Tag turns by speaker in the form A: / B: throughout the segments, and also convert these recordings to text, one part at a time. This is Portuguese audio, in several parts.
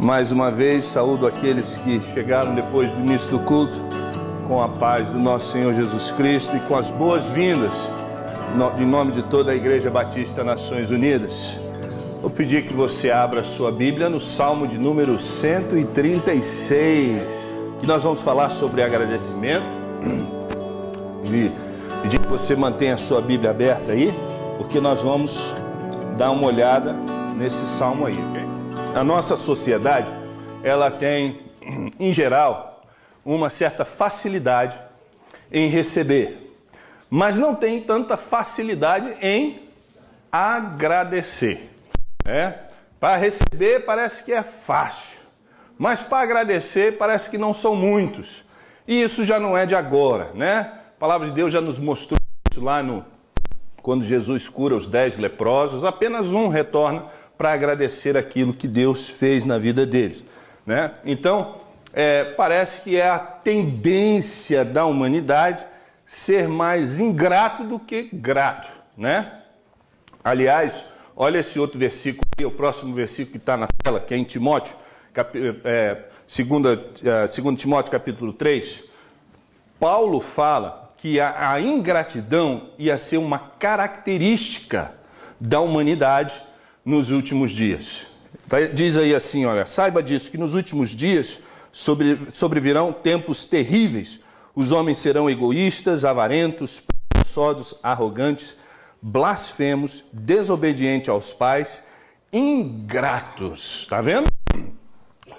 A: Mais uma vez, saúdo aqueles que chegaram depois do início do culto, com a paz do nosso Senhor Jesus Cristo e com as boas-vindas, em nome de toda a Igreja Batista Nações Unidas. Vou pedir que você abra a sua Bíblia no Salmo de número 136, que nós vamos falar sobre agradecimento. E pedir que você mantenha a sua Bíblia aberta aí, porque nós vamos dar uma olhada nesse salmo aí, ok? A nossa sociedade, ela tem, em geral, uma certa facilidade em receber, mas não tem tanta facilidade em agradecer, né? Para receber parece que é fácil, mas para agradecer parece que não são muitos. E isso já não é de agora, né? A palavra de Deus já nos mostrou isso lá quando Jesus cura os 10 leprosos, apenas um retorna para agradecer aquilo que Deus fez na vida deles, né? Então, parece que é a tendência da humanidade ser mais ingrato do que grato, né? Aliás, olha esse outro versículo aqui, o próximo versículo que está na tela, que é em Timóteo, 2 Timóteo capítulo 3. Paulo fala que a ingratidão ia ser uma característica da humanidade nos últimos dias. Diz aí assim, olha, saiba disso, que nos últimos dias sobrevirão tempos terríveis. Os homens serão egoístas, avarentos, presunçosos, arrogantes, blasfemos, desobedientes aos pais, ingratos. Está vendo?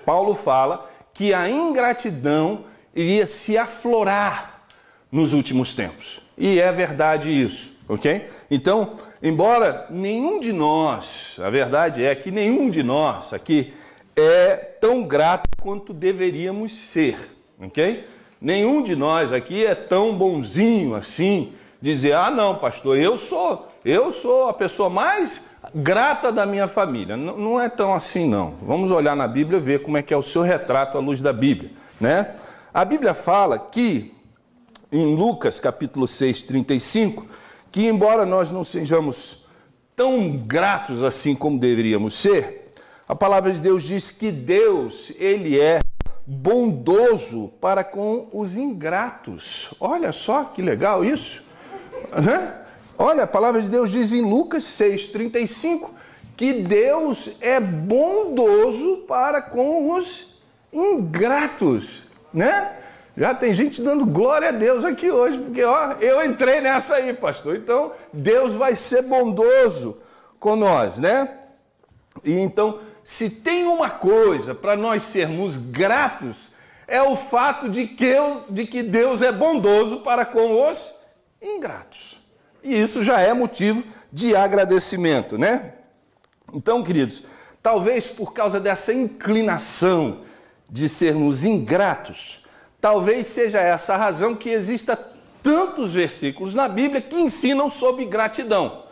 A: Paulo fala que a ingratidão iria se aflorar nos últimos tempos. E é verdade isso, ok? Então, embora nenhum de nós, a verdade é que nenhum de nós aqui é tão grato quanto deveríamos ser, ok? Nenhum de nós aqui é tão bonzinho assim, dizer, ah não, pastor, eu sou a pessoa mais grata da minha família. Não é tão assim não. Vamos olhar na Bíblia e ver como é que é o seu retrato à luz da Bíblia, né? A Bíblia fala que, em Lucas capítulo 6, 35, que embora nós não sejamos tão gratos assim como deveríamos ser, a palavra de Deus diz que Deus, Ele é bondoso para com os ingratos. Olha só que legal isso, né? Olha, a palavra de Deus diz em Lucas 6, 35, que Deus é bondoso para com os ingratos, né? Já tem gente dando glória a Deus aqui hoje, porque ó, eu entrei nessa aí, pastor. Então, Deus vai ser bondoso com nós, né? E então, se tem uma coisa para nós sermos gratos, é o fato de que Deus é bondoso para com os ingratos. E isso já é motivo de agradecimento, né? Então, queridos, talvez por causa dessa inclinação de sermos ingratos, talvez seja essa a razão que exista tantos versículos na Bíblia que ensinam sobre gratidão.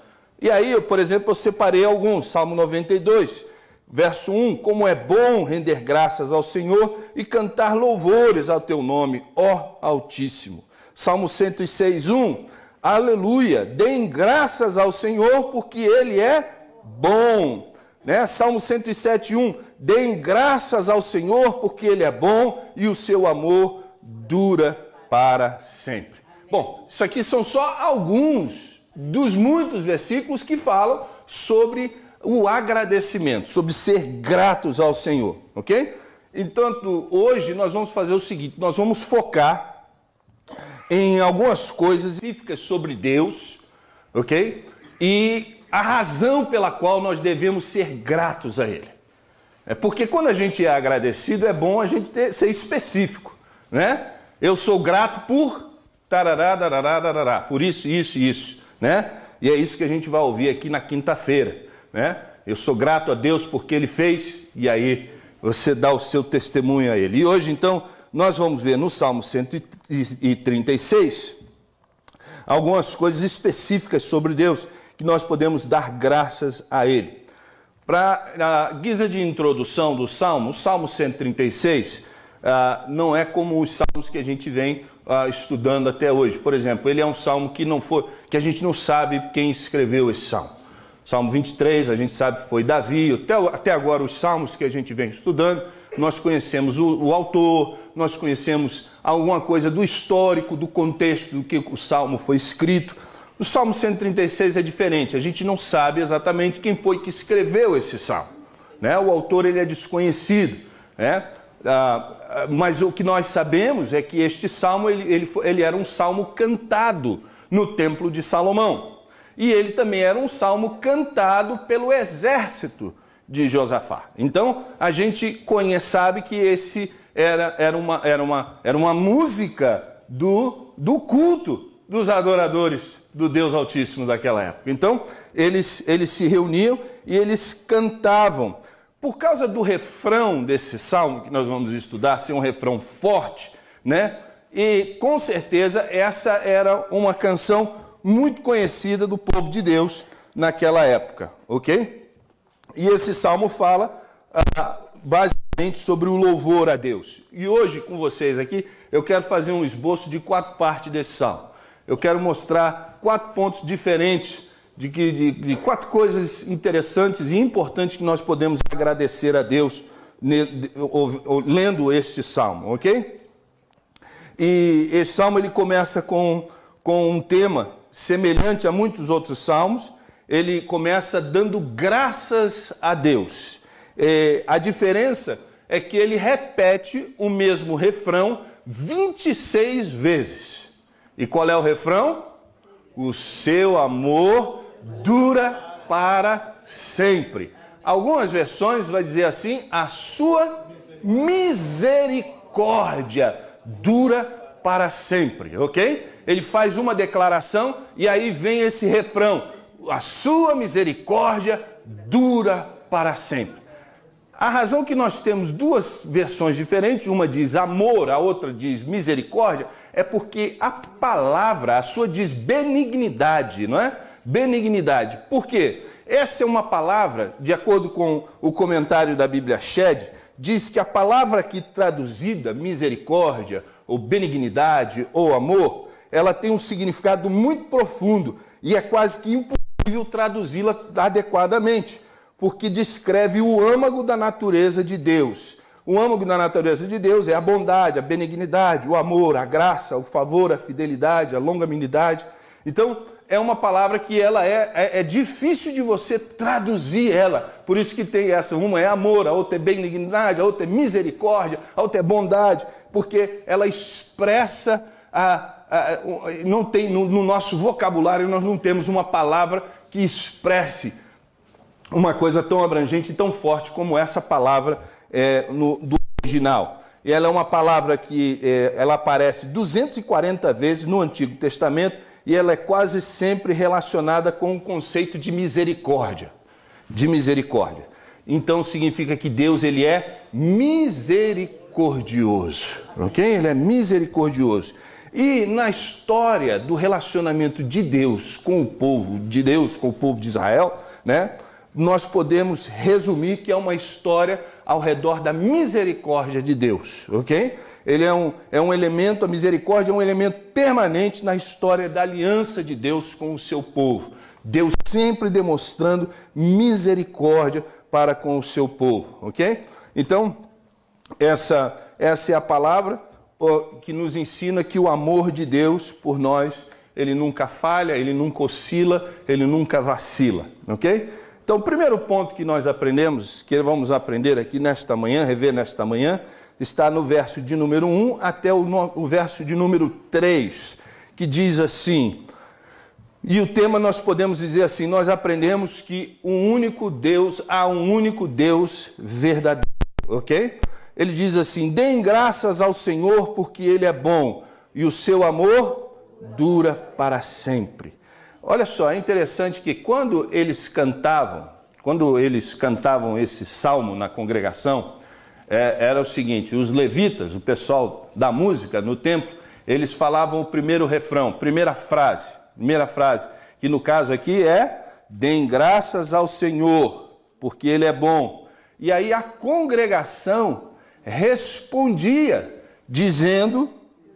A: E aí, por exemplo, eu separei alguns. Salmo 92, verso 1. Como é bom render graças ao Senhor e cantar louvores ao teu nome, ó Altíssimo. Salmo 106, 1. Aleluia, deem graças ao Senhor porque Ele é bom. Né? Salmo 107, 1. Deem graças ao Senhor porque Ele é bom e o seu amor dura para sempre. Bom, isso aqui são só alguns dos muitos versículos que falam sobre o agradecimento, sobre ser gratos ao Senhor, ok? Então, hoje nós vamos fazer o seguinte, nós vamos focar em algumas coisas específicas sobre Deus, ok? E a razão pela qual nós devemos ser gratos a Ele. É porque quando a gente é agradecido, é bom a gente ser específico, né? Eu sou grato por tarará, tarará, tarará, por isso, isso e isso, né? E é isso que a gente vai ouvir aqui na quinta-feira, né? Eu sou grato a Deus porque Ele fez, e aí você dá o seu testemunho a Ele. E hoje, então, nós vamos ver no Salmo 136 algumas coisas específicas sobre Deus que nós podemos dar graças a Ele. Para a guisa de introdução do Salmo, o Salmo 136 não é como os salmos que a gente vem estudando até hoje. Por exemplo, ele é um salmo que a gente não sabe quem escreveu esse salmo. Salmo 23, a gente sabe que foi Davi. Até agora, os salmos que a gente vem estudando, nós conhecemos o autor, nós conhecemos alguma coisa do histórico, do contexto do que o salmo foi escrito. O Salmo 136 é diferente, a gente não sabe exatamente quem foi que escreveu esse salmo, né? O autor ele é desconhecido, né? Mas o que nós sabemos é que este salmo ele era um salmo cantado no Templo de Salomão. E ele também era um salmo cantado pelo exército de Josafá. Então, a gente sabe que esse era uma música do culto dos adoradores do Deus Altíssimo daquela época. Então, eles se reuniam e eles cantavam. Por causa do refrão desse salmo que nós vamos estudar, ser um refrão forte, né? E com certeza essa era uma canção muito conhecida do povo de Deus naquela época, ok? E esse salmo fala basicamente sobre o louvor a Deus. E hoje, com vocês aqui, eu quero fazer um esboço de 4 partes desse salmo. Eu quero mostrar 4 pontos diferentes, de 4 coisas interessantes e importantes que nós podemos agradecer a Deus lendo este salmo, ok? E esse salmo ele começa com um tema semelhante a muitos outros salmos. Ele começa dando graças a Deus. A diferença é que ele repete o mesmo refrão 26 vezes. E qual é o refrão? O seu amor dura para sempre. Algumas versões vai dizer assim: a sua misericórdia dura para sempre, ok? Ele faz uma declaração e aí vem esse refrão: a sua misericórdia dura para sempre. A razão que nós temos 2 versões diferentes, uma diz amor, a outra diz misericórdia, é porque a palavra, a sua diz benignidade, não é? Benignidade. Por quê? Essa é uma palavra, de acordo com o comentário da Bíblia Shed, diz que a palavra aqui traduzida, misericórdia, ou benignidade, ou amor, ela tem um significado muito profundo e é quase que impossível traduzi-la adequadamente, porque descreve o âmago da natureza de Deus. O âmago da natureza de Deus é a bondade, a benignidade, o amor, a graça, o favor, a fidelidade, a longanimidade. Então, é uma palavra que ela é difícil de você traduzir ela. Por isso que tem essa, uma é amor, a outra é benignidade, a outra é misericórdia, a outra é bondade, porque ela expressa não tem no nosso vocabulário, nós não temos uma palavra que expresse uma coisa tão abrangente e tão forte como essa palavra do original. E ela é uma palavra que ela aparece 240 vezes no Antigo Testamento e ela é quase sempre relacionada com o conceito de misericórdia. De misericórdia. Então significa que Deus ele é misericordioso, ok? Ele é misericordioso. E na história do relacionamento de Deus com o povo de Deus, com o povo de Israel, né? Nós podemos resumir que é uma história ao redor da misericórdia de Deus, ok? Ele é um elemento, a misericórdia é um elemento permanente na história da aliança de Deus com o seu povo. Deus sempre demonstrando misericórdia para com o seu povo, ok? Então, essa é a palavra que nos ensina que o amor de Deus por nós, ele nunca falha, ele nunca oscila, ele nunca vacila, ok? Então, o primeiro ponto que nós aprendemos, que vamos aprender aqui nesta manhã, rever nesta manhã, está no verso de número 1 até o verso de número 3, que diz assim, e o tema nós podemos dizer assim, nós aprendemos que há um único Deus verdadeiro, ok? Ele diz assim, deem graças ao Senhor porque Ele é bom e o seu amor dura para sempre. Olha só, é interessante que quando eles cantavam esse salmo na congregação, era o seguinte, os levitas, o pessoal da música no templo, eles falavam o primeiro refrão, primeira frase, que no caso aqui é, deem graças ao Senhor, porque Ele é bom. E aí a congregação respondia, dizendo,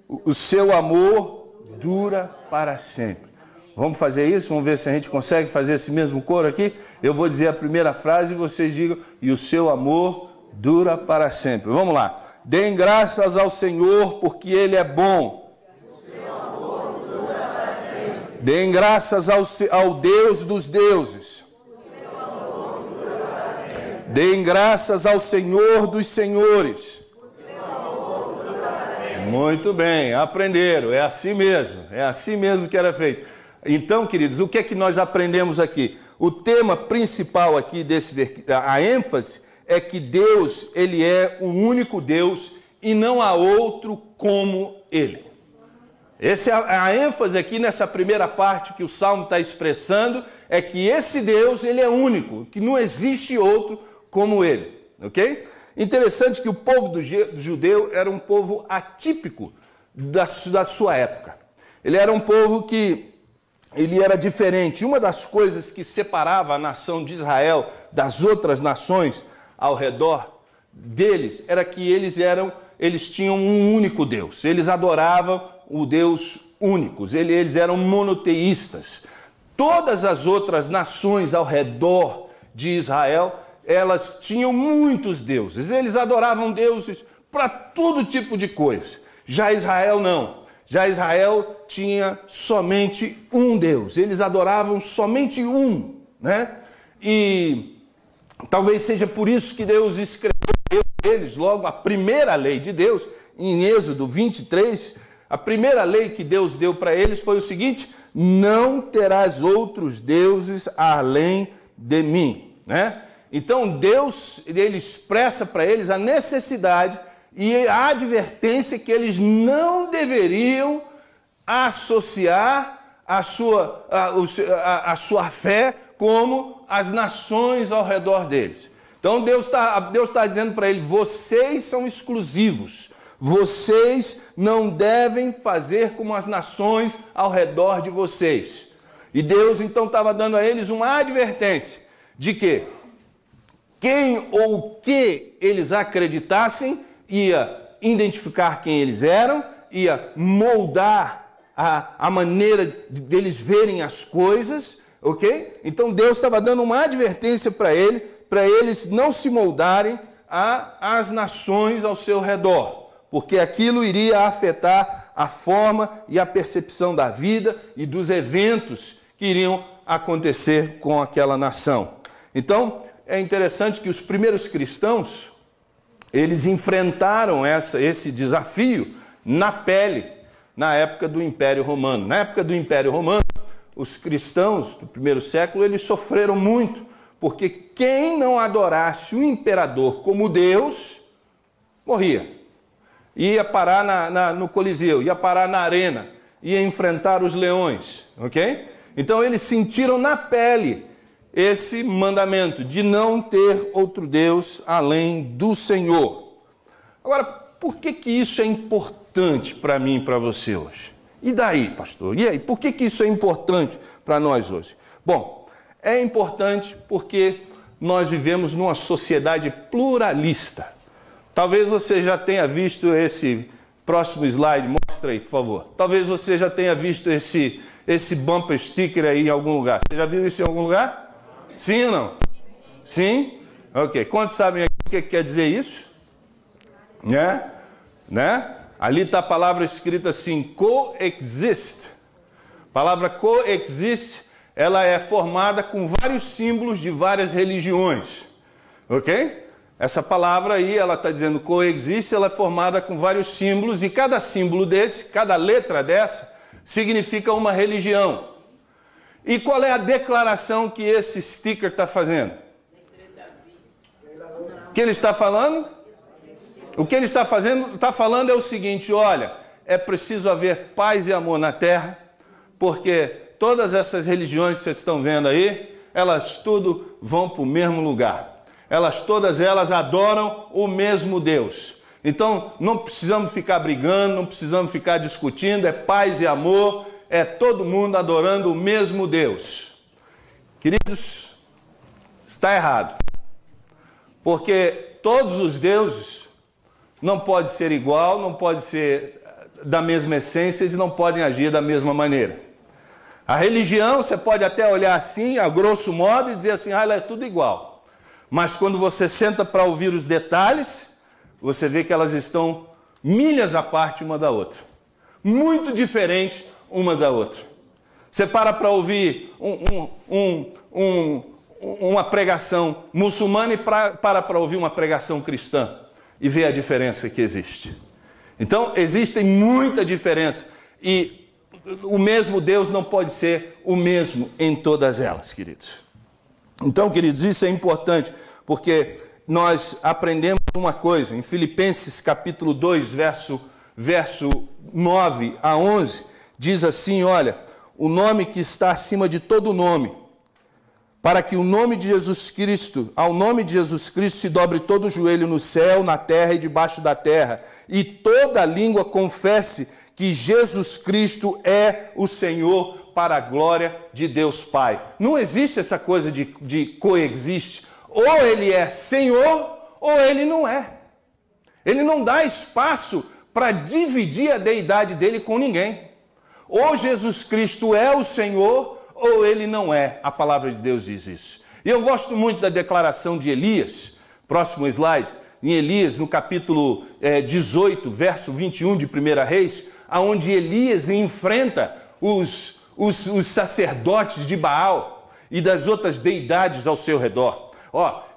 A: o seu amor dura para sempre. Vamos fazer isso? Vamos ver se a gente consegue fazer esse mesmo coro aqui? Eu vou dizer a primeira frase e vocês digam: e o seu amor dura para sempre. Vamos lá. Deem graças ao Senhor, porque Ele é bom. O seu amor dura para sempre. Deem graças ao Deus dos deuses. O seu amor dura para sempre. Deem graças ao Senhor dos senhores. O seu amor dura para sempre. Muito bem, aprenderam. É assim mesmo que era feito. Então, queridos, o que é que nós aprendemos aqui? O tema principal aqui a ênfase é que Deus, Ele é o único Deus e não há outro como Ele. Essa é a ênfase aqui nessa primeira parte que o Salmo está expressando, é que esse Deus, Ele é único, que não existe outro como Ele, ok? Interessante que o povo do judeu era um povo atípico da sua época. Ele era um povo que ele era diferente. Uma das coisas que separava a nação de Israel das outras nações ao redor deles era que eles tinham um único Deus. Eles adoravam o Deus único. Eles eram monoteístas. Todas as outras nações ao redor de Israel, elas tinham muitos deuses. Eles adoravam deuses para todo tipo de coisa. Já Israel não. Já Israel tinha somente um Deus, eles adoravam somente um, né? E talvez seja por isso que Deus escreveu eles logo a primeira lei de Deus, em Êxodo 23, a primeira lei que Deus deu para eles foi o seguinte: não terás outros deuses além de mim, né? Então Deus, ele expressa para eles a necessidade e a advertência que eles não deveriam associar a sua fé como as nações ao redor deles. Então Deus está dizendo para eles: vocês são exclusivos, vocês não devem fazer como as nações ao redor de vocês. E Deus então estava dando a eles uma advertência de que quem ou o que eles acreditassem ia identificar quem eles eram, ia moldar a maneira deles verem as coisas, ok? Então Deus estava dando uma advertência para eles não se moldarem às nações ao seu redor, porque aquilo iria afetar a forma e a percepção da vida e dos eventos que iriam acontecer com aquela nação. Então, é interessante que os primeiros cristãos, eles enfrentaram esse desafio na pele, na época do Império Romano. Na época do Império Romano, os cristãos do primeiro século, eles sofreram muito, porque quem não adorasse o imperador como Deus, morria. Ia parar no Coliseu, ia parar na arena, ia enfrentar os leões, ok? Então eles sentiram na pele esse mandamento de não ter outro Deus além do Senhor. Agora, por que isso é importante para mim e para você hoje? E daí, pastor? E aí, por que isso é importante para nós hoje? Bom, é importante porque nós vivemos numa sociedade pluralista. Talvez você já tenha visto esse próximo slide, mostra aí, por favor. Talvez você já tenha visto esse bumper sticker aí em algum lugar. Você já viu isso em algum lugar? Sim ou não? Sim? Ok. Quantos sabem aqui o que quer dizer isso? Né? Ali está a palavra escrita assim, coexist. A palavra coexist, ela é formada com vários símbolos de várias religiões. Ok? Essa palavra aí, ela está dizendo coexist, ela é formada com vários símbolos e cada símbolo desse, cada letra dessa, significa uma religião. E qual é a declaração que esse sticker está fazendo? O que ele está falando? O que ele está falando é o seguinte: olha, é preciso haver paz e amor na terra, porque todas essas religiões que vocês estão vendo aí, elas tudo vão para o mesmo lugar. Todas elas adoram o mesmo Deus. Então, não precisamos ficar brigando, não precisamos ficar discutindo, é paz e amor, é todo mundo adorando o mesmo Deus. Queridos, está errado. Porque todos os deuses não podem ser igual, não podem ser da mesma essência, eles não podem agir da mesma maneira. A religião, você pode até olhar assim, a grosso modo, e dizer assim, ela é tudo igual. Mas quando você senta para ouvir os detalhes, você vê que elas estão milhas à parte uma da outra. Muito diferente uma da outra. Você para ouvir uma pregação muçulmana e para ouvir uma pregação cristã e vê a diferença que existe. Então, existe muita diferença e o mesmo Deus não pode ser o mesmo em todas elas, queridos. Então, queridos, isso é importante, porque nós aprendemos uma coisa, em Filipenses capítulo 2, verso 9 a 11, diz assim, olha, o nome que está acima de todo nome, para que o nome de Jesus Cristo, ao nome de Jesus Cristo se dobre todo o joelho no céu, na terra e debaixo da terra, e toda língua confesse que Jesus Cristo é o Senhor, para a glória de Deus Pai. Não existe essa coisa de coexiste. Ou ele é Senhor, ou ele não é. Ele não dá espaço para dividir a deidade dele com ninguém. Ou Jesus Cristo é o Senhor, ou ele não é. A palavra de Deus diz isso. E eu gosto muito da declaração de Elias, próximo slide, em Elias, no capítulo 18, verso 21 de 1 Reis, onde Elias enfrenta os sacerdotes de Baal e das outras deidades ao seu redor.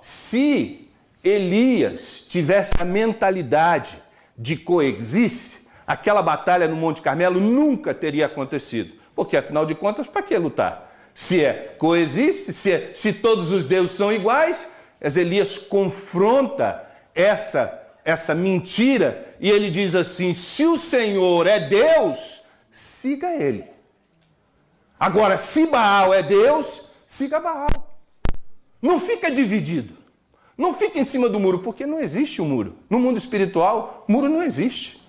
A: Se Elias tivesse a mentalidade de coexiste, aquela batalha no Monte Carmelo nunca teria acontecido. Porque, afinal de contas, para que lutar? Se coexiste, se todos os deuses são iguais, Elias confronta essa mentira e ele diz assim, se o Senhor é Deus, siga ele. Agora, se Baal é Deus, siga Baal. Não fica dividido. Não fica em cima do muro, porque não existe um muro. No mundo espiritual, muro não existe.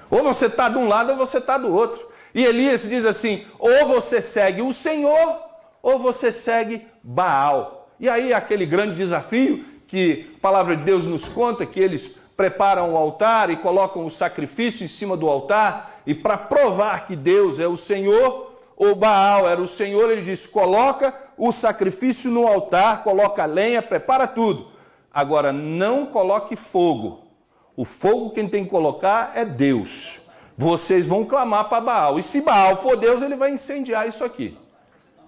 A: Ou você está de um lado ou você está do outro. E Elias diz assim, ou você segue o Senhor, ou você segue Baal. E aí aquele grande desafio que a palavra de Deus nos conta, que eles preparam o altar e colocam o sacrifício em cima do altar, e para provar que Deus é o Senhor, ou Baal era o Senhor, ele diz, coloca o sacrifício no altar, coloca a lenha, prepara tudo. Agora, não coloque fogo. O fogo quem tem que colocar é Deus. Vocês vão clamar para Baal. E se Baal for Deus, ele vai incendiar isso aqui.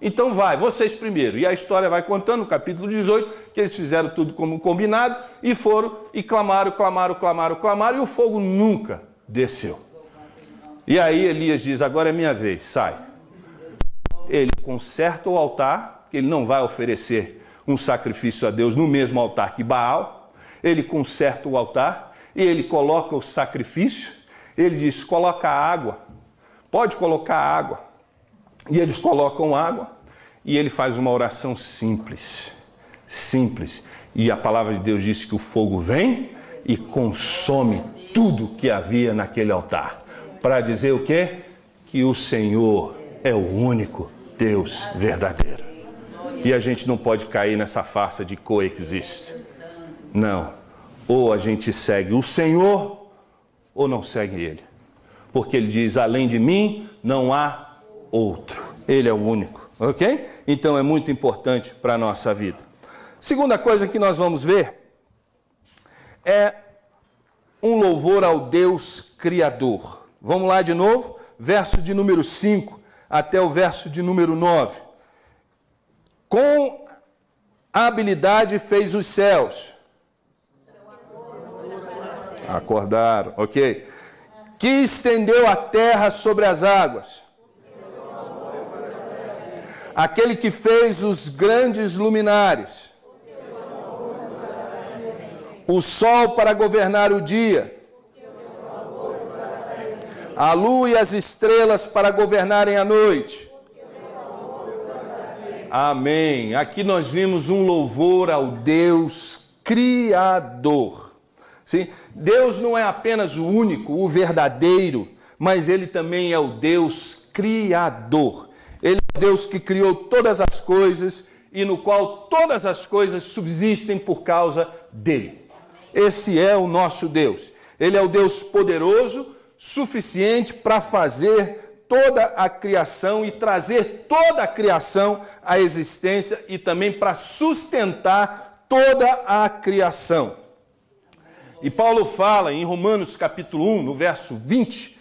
A: Então vai, vocês primeiro. E a história vai contando, no capítulo 18, que eles fizeram tudo como combinado, e foram e clamaram, e o fogo nunca desceu. E aí Elias diz, agora é minha vez, sai. Ele conserta o altar, que ele não vai oferecer um sacrifício a Deus no mesmo altar que Baal. Ele conserta o altar e ele coloca o sacrifício. Ele diz, coloca água, pode colocar água. E eles colocam água e ele faz uma oração simples. E a palavra de Deus diz que o fogo vem e consome tudo que havia naquele altar. Para dizer o quê? Que o Senhor é o único Deus verdadeiro. E a gente não pode cair nessa farsa de coexiste. Não. Ou a gente segue o Senhor, ou não segue Ele. Porque Ele diz, além de mim, não há outro. Ele é o único. Ok? Então é muito importante para a nossa vida. Segunda coisa que nós vamos ver é um louvor ao Deus Criador. Vamos lá de novo, verso de número 5 até o verso de número 9. Com habilidade fez os céus. Acordaram, ok. Que estendeu a terra sobre as águas. Aquele que fez os grandes luminares. O sol para governar o dia. A lua e as estrelas para governarem a noite. Amém. Aqui nós vimos um louvor ao Deus Criador. Sim? Deus não é apenas o único, o verdadeiro, mas Ele também é o Deus Criador. Ele é o Deus que criou todas as coisas e no qual todas as coisas subsistem por causa dEle. Esse é o nosso Deus. Ele é o Deus poderoso, suficiente para fazer toda a criação e trazer toda a criação à existência e também para sustentar toda a criação. E Paulo fala em Romanos capítulo 1, no verso 20,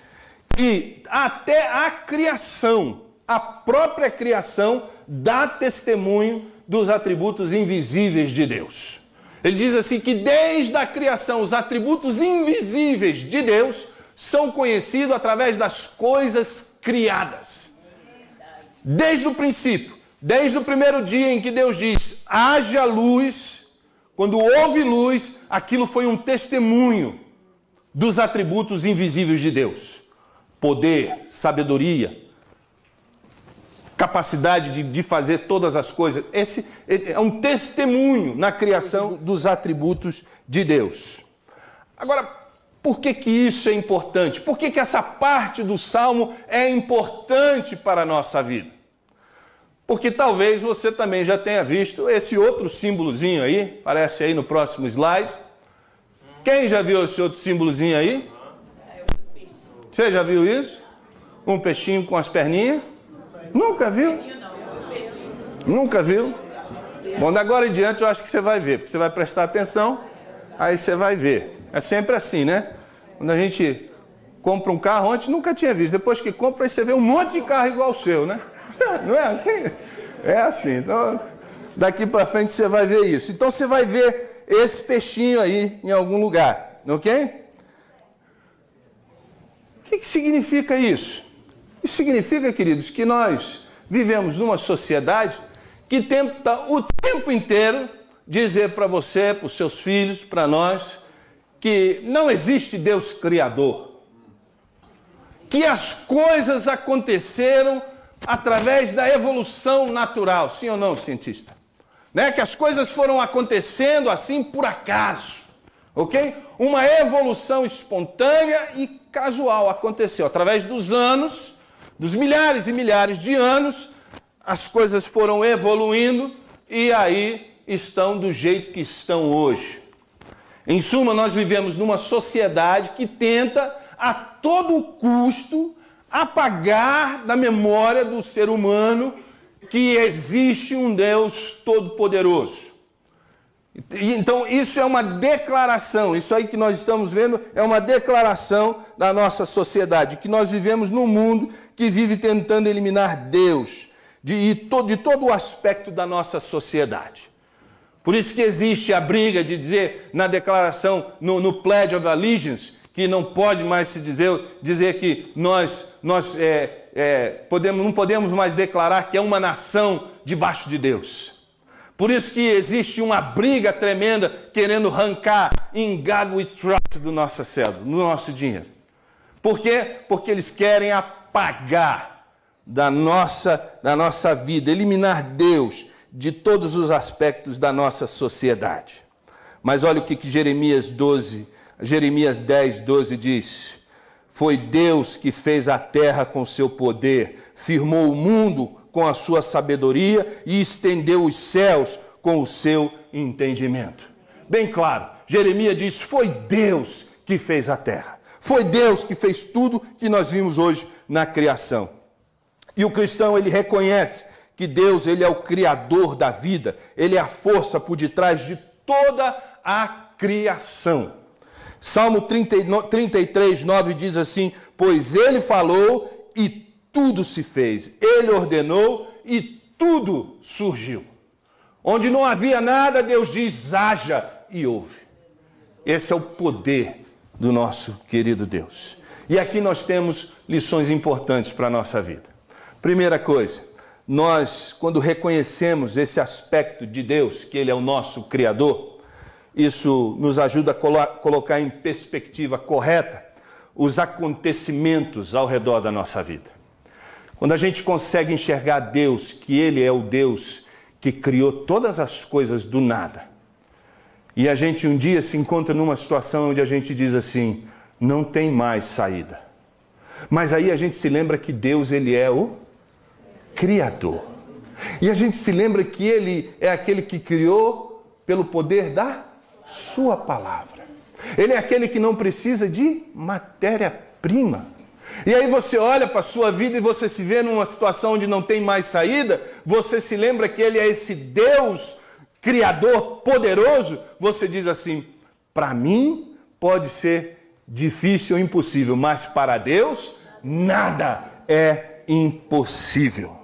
A: que até a criação, a própria criação, dá testemunho dos atributos invisíveis de Deus. Ele diz assim que desde a criação, os atributos invisíveis de Deus são conhecidos através das coisas criadas. Desde o princípio, desde o primeiro dia em que Deus diz, haja luz, quando houve luz, aquilo foi um testemunho dos atributos invisíveis de Deus. Poder, sabedoria, capacidade de fazer todas as coisas. Esse é um testemunho na criação dos atributos de Deus. Agora, por que isso é importante? Por que essa parte do Salmo é importante para a nossa vida? Porque talvez você também já tenha visto esse outro símbolozinho aí, aparece aí no próximo slide. Quem já viu esse outro símbolozinho aí? Você já viu isso? Um peixinho com as perninhas? Nunca viu? Nunca viu? Bom, da agora em diante eu acho que você vai ver, porque você vai prestar atenção, aí você vai ver. É sempre assim, né? Quando a gente compra um carro, antes nunca tinha visto. Depois que compra, aí você vê um monte de carro igual o seu, né? Não é assim? É assim. Então, daqui para frente você vai ver isso. Então você vai ver esse peixinho aí em algum lugar, ok? O que significa isso? Isso significa, queridos, que nós vivemos numa sociedade que tenta o tempo inteiro dizer para você, para os seus filhos, para nós, que não existe Deus Criador. Que as coisas aconteceram através da evolução natural. Sim ou não, cientista? Né? Que as coisas foram acontecendo assim por acaso. Ok? Uma evolução espontânea e casual aconteceu. Através dos anos, dos milhares e milhares de anos, as coisas foram evoluindo e aí estão do jeito que estão hoje. Em suma, nós vivemos numa sociedade que tenta a todo custo apagar da memória do ser humano que existe um Deus todo-poderoso. Então, isso é uma declaração, isso aí que nós estamos vendo é uma declaração da nossa sociedade, que nós vivemos num mundo que vive tentando eliminar Deus de todo o aspecto da nossa sociedade. Por isso que existe a briga de dizer na declaração, no Pledge of Allegiance, que não pode mais se dizer que nós não podemos mais declarar que é uma nação debaixo de Deus. Por isso que existe uma briga tremenda querendo arrancar in God we trust do nosso cérebro, do nosso dinheiro. Por quê? Porque eles querem apagar da nossa vida, eliminar Deus de todos os aspectos da nossa sociedade. Mas olha o que Jeremias 10, 12 diz. Foi Deus que fez a terra com seu poder, firmou o mundo com a sua sabedoria e estendeu os céus com o seu entendimento. Bem claro, Jeremias diz, foi Deus que fez a terra. Foi Deus que fez tudo que nós vimos hoje na criação. E o cristão, ele reconhece que Deus, ele é o criador da vida, ele é a força por detrás de toda a criação. Salmo 33, 9 diz assim, pois ele falou e tudo se fez, ele ordenou e tudo surgiu. Onde não havia nada, Deus diz, haja e houve. Esse é o poder do nosso querido Deus. E aqui nós temos lições importantes para a nossa vida. Primeira coisa, nós, quando reconhecemos esse aspecto de Deus, que ele é o nosso Criador, isso nos ajuda a colocar em perspectiva correta os acontecimentos ao redor da nossa vida. Quando a gente consegue enxergar Deus, que ele é o Deus que criou todas as coisas do nada, e a gente um dia se encontra numa situação onde a gente diz assim, não tem mais saída. Mas aí a gente se lembra que Deus, ele é o Criador. E a gente se lembra que ele é aquele que criou pelo poder da sua palavra. Ele é aquele que não precisa de matéria-prima. E aí você olha para a sua vida e você se vê numa situação onde não tem mais saída, você se lembra que Ele é esse Deus Criador poderoso, você diz assim, para mim pode ser difícil ou impossível, mas para Deus nada é impossível.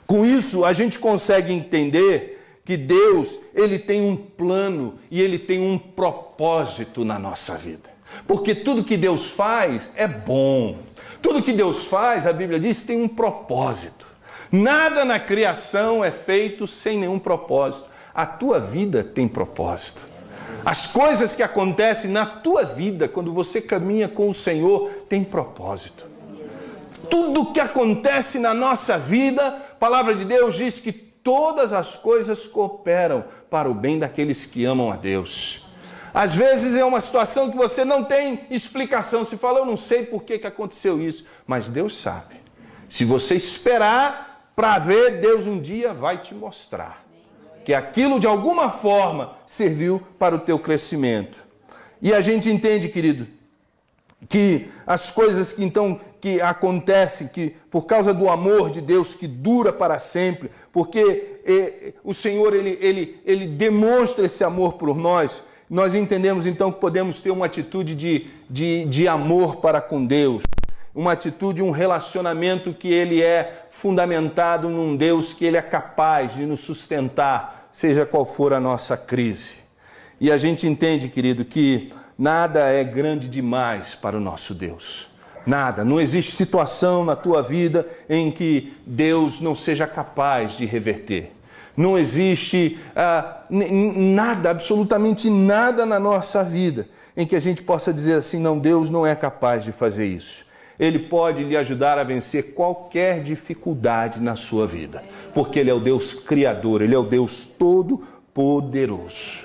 A: Com isso a gente consegue entender que Deus, Ele tem um plano e Ele tem um propósito na nossa vida. Porque tudo que Deus faz é bom. Tudo que Deus faz, a Bíblia diz, tem um propósito. Nada na criação é feito sem nenhum propósito. A tua vida tem propósito. As coisas que acontecem na tua vida, quando você caminha com o Senhor, tem propósito. Tudo que acontece na nossa vida, a palavra de Deus diz que todas as coisas cooperam para o bem daqueles que amam a Deus. Às vezes é uma situação que você não tem explicação. Você fala, eu não sei por que aconteceu isso. Mas Deus sabe. Se você esperar para ver, Deus um dia vai te mostrar que aquilo de alguma forma serviu para o teu crescimento. E a gente entende, querido, que as coisas que acontecem, que por causa do amor de Deus que dura para sempre, porque o Senhor ele demonstra esse amor por nós, nós entendemos então que podemos ter uma atitude de amor para com Deus, uma atitude, um relacionamento que ele é fundamentado num Deus que ele é capaz de nos sustentar, seja qual for a nossa crise. E a gente entende, querido, que nada é grande demais para o nosso Deus. Nada, não existe situação na tua vida em que Deus não seja capaz de reverter. Não existe nada, absolutamente nada na nossa vida em que a gente possa dizer assim, não, Deus não é capaz de fazer isso. Ele pode lhe ajudar a vencer qualquer dificuldade na sua vida, porque Ele é o Deus Criador, Ele é o Deus Todo-Poderoso.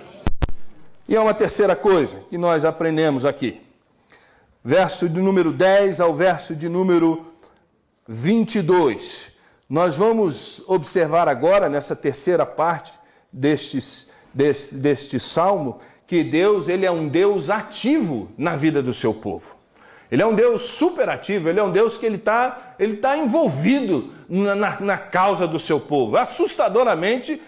A: E é uma terceira coisa que nós aprendemos aqui. Verso de número 10 ao verso de número 22. Nós vamos observar agora, nessa terceira parte deste salmo, que Deus, Ele é um Deus ativo na vida do seu povo. Ele é um Deus superativo, Ele é um Deus que Ele tá envolvido na causa do seu povo, assustadoramente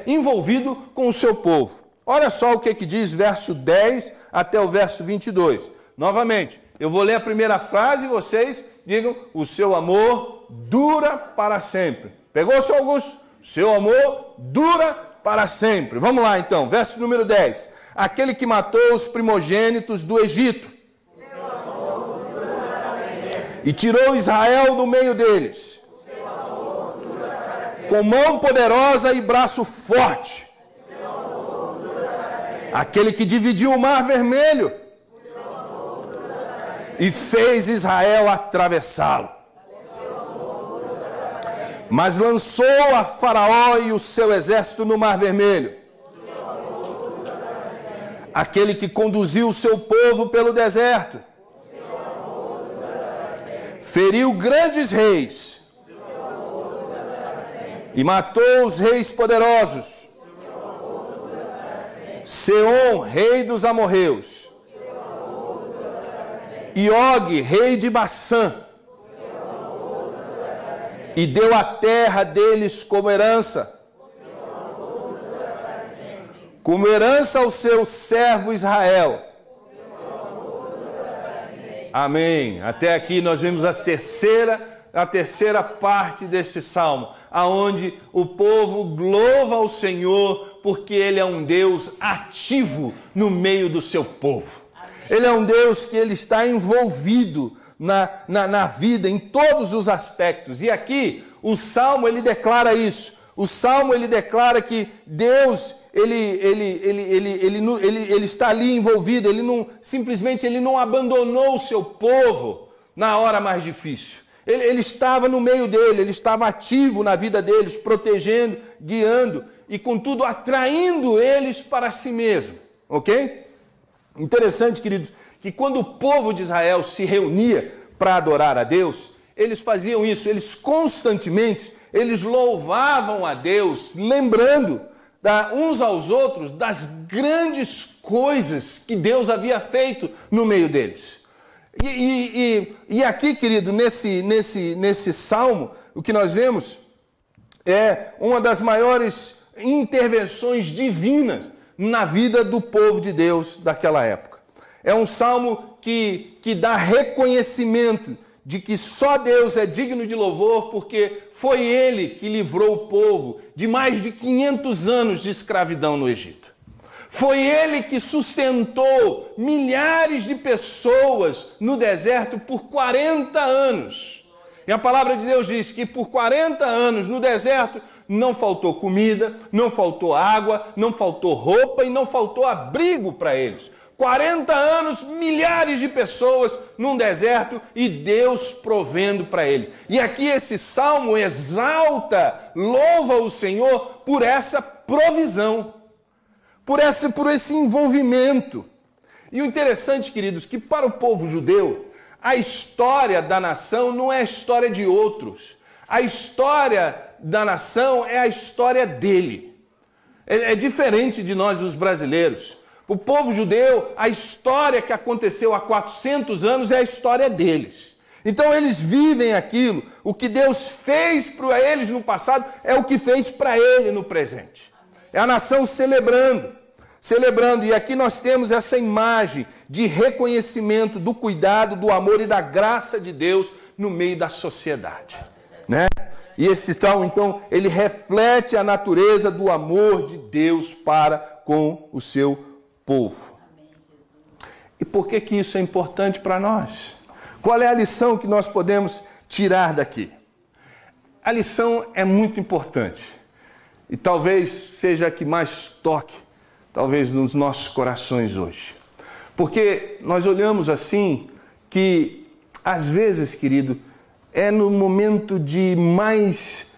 A: envolvido com o seu povo. Olha só o que diz verso 10 até o verso 22. Novamente, eu vou ler a primeira frase e vocês digam, o seu amor dura para sempre. Pegou, seu Augusto? Seu amor dura para sempre. Vamos lá então, verso número 10. Aquele que matou os primogênitos do Egito e tirou Israel do meio deles, com mão poderosa e braço forte. Aquele que dividiu o mar vermelho e fez Israel atravessá-lo, mas lançou a Faraó e o seu exército no mar vermelho. Aquele que conduziu o seu povo pelo deserto, feriu grandes reis e matou os reis poderosos. Seom, rei dos amorreus, e Og, rei de Bassã, e deu a terra deles como herança ao seu servo Israel. Amém. Até aqui nós vimos a terceira parte deste salmo, aonde o povo louva ao Senhor porque Ele é um Deus ativo no meio do seu povo. Ele é um Deus que Ele está envolvido na vida, em todos os aspectos. E aqui o Salmo ele declara isso. O Salmo ele declara que Deus ele está ali envolvido. Ele não abandonou o seu povo na hora mais difícil. Ele estava no meio dele, ele estava ativo na vida deles, protegendo, guiando e, contudo, atraindo eles para si mesmo. Ok? Interessante, queridos, que quando o povo de Israel se reunia para adorar a Deus, eles faziam isso, eles constantemente, eles louvavam a Deus, lembrando uns aos outros das grandes coisas que Deus havia feito no meio deles. E aqui, querido, nesse salmo, o que nós vemos é uma das maiores intervenções divinas na vida do povo de Deus daquela época. É um salmo que dá reconhecimento de que só Deus é digno de louvor, porque foi Ele que livrou o povo de mais de 500 anos de escravidão no Egito. Foi Ele que sustentou milhares de pessoas no deserto por 40 anos. E a palavra de Deus diz que por 40 anos no deserto não faltou comida, não faltou água, não faltou roupa e não faltou abrigo para eles. 40 anos, milhares de pessoas num deserto e Deus provendo para eles. E aqui esse salmo exalta, louva o Senhor por essa provisão, por esse envolvimento. E o interessante, queridos, que para o povo judeu, a história da nação não é a história de outros. A história da nação é a história dele. É diferente de nós, os brasileiros. O povo judeu, a história que aconteceu há 400 anos é a história deles. Então eles vivem aquilo, o que Deus fez para eles no passado é o que fez para ele no presente. É a nação celebrando. E aqui nós temos essa imagem de reconhecimento do cuidado, do amor e da graça de Deus no meio da sociedade, né? E esse salmo, então, ele reflete a natureza do amor de Deus para com o seu povo. E por que isso é importante para nós? Qual é a lição que nós podemos tirar daqui? A lição é muito importante e talvez seja a que mais toque, talvez nos nossos corações hoje. Porque nós olhamos assim que, às vezes, querido, é no momento de mais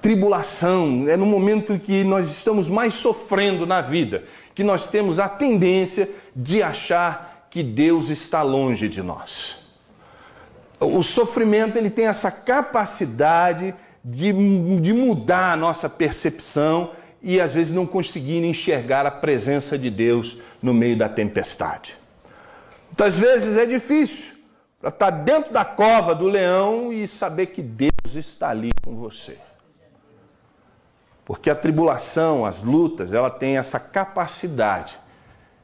A: tribulação, é no momento que nós estamos mais sofrendo na vida, que nós temos a tendência de achar que Deus está longe de nós. O sofrimento, ele tem essa capacidade de mudar a nossa percepção e às vezes não conseguir enxergar a presença de Deus no meio da tempestade. Muitas vezes é difícil para estar dentro da cova do leão e saber que Deus está ali com você. Porque a tribulação, as lutas, ela tem essa capacidade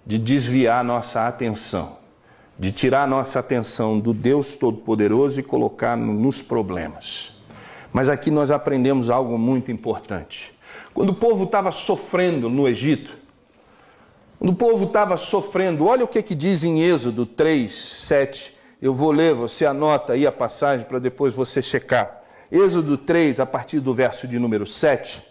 A: de desviar a nossa atenção, de tirar a nossa atenção do Deus Todo-Poderoso e colocar nos problemas. Mas aqui nós aprendemos algo muito importante. Quando o povo estava sofrendo no Egito, quando o povo estava sofrendo, olha o que diz em Êxodo 3, 7. Eu vou ler, você anota aí a passagem para depois você checar. Êxodo 3, a partir do verso de número 7.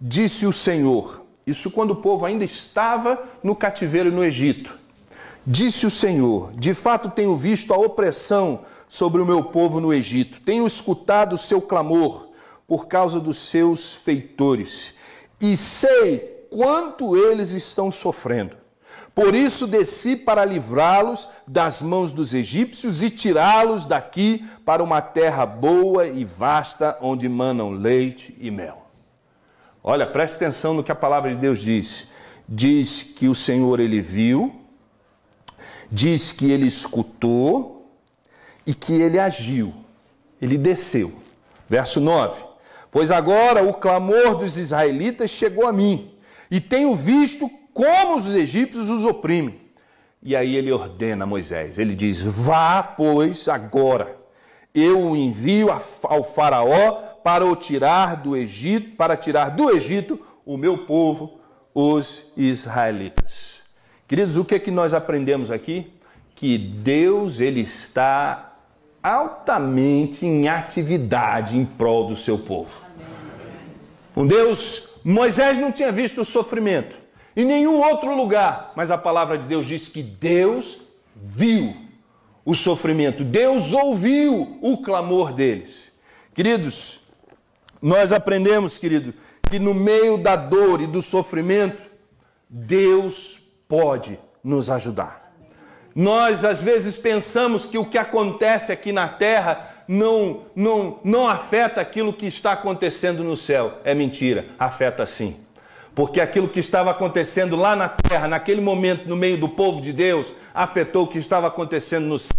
A: Disse o Senhor, isso quando o povo ainda estava no cativeiro no Egito. Disse o Senhor, de fato tenho visto a opressão sobre o meu povo no Egito. Tenho escutado o seu clamor por causa dos seus feitores. E sei quanto eles estão sofrendo. Por isso desci para livrá-los das mãos dos egípcios e tirá-los daqui para uma terra boa e vasta, onde manam leite e mel. Olha, preste atenção no que a palavra de Deus diz. Diz que o Senhor, ele viu, diz que ele escutou e que ele agiu. Ele desceu. Verso 9. Pois agora o clamor dos israelitas chegou a mim, e tenho visto como os egípcios os oprimem. E aí ele ordena a Moisés, ele diz, vá, pois, agora, eu o envio ao faraó para tirar do Egito o meu povo, os israelitas. Queridos, o que é que nós aprendemos aqui? Que Deus, ele está altamente em atividade em prol do seu povo. Com Deus, Moisés não tinha visto o sofrimento em nenhum outro lugar, mas a palavra de Deus diz que Deus viu o sofrimento, Deus ouviu o clamor deles. Queridos, nós aprendemos, querido, que no meio da dor e do sofrimento, Deus pode nos ajudar. Nós, às vezes, pensamos que o que acontece aqui na terra não afeta aquilo que está acontecendo no céu. É mentira, afeta sim. Porque aquilo que estava acontecendo lá na terra, naquele momento, no meio do povo de Deus, afetou o que estava acontecendo no céu.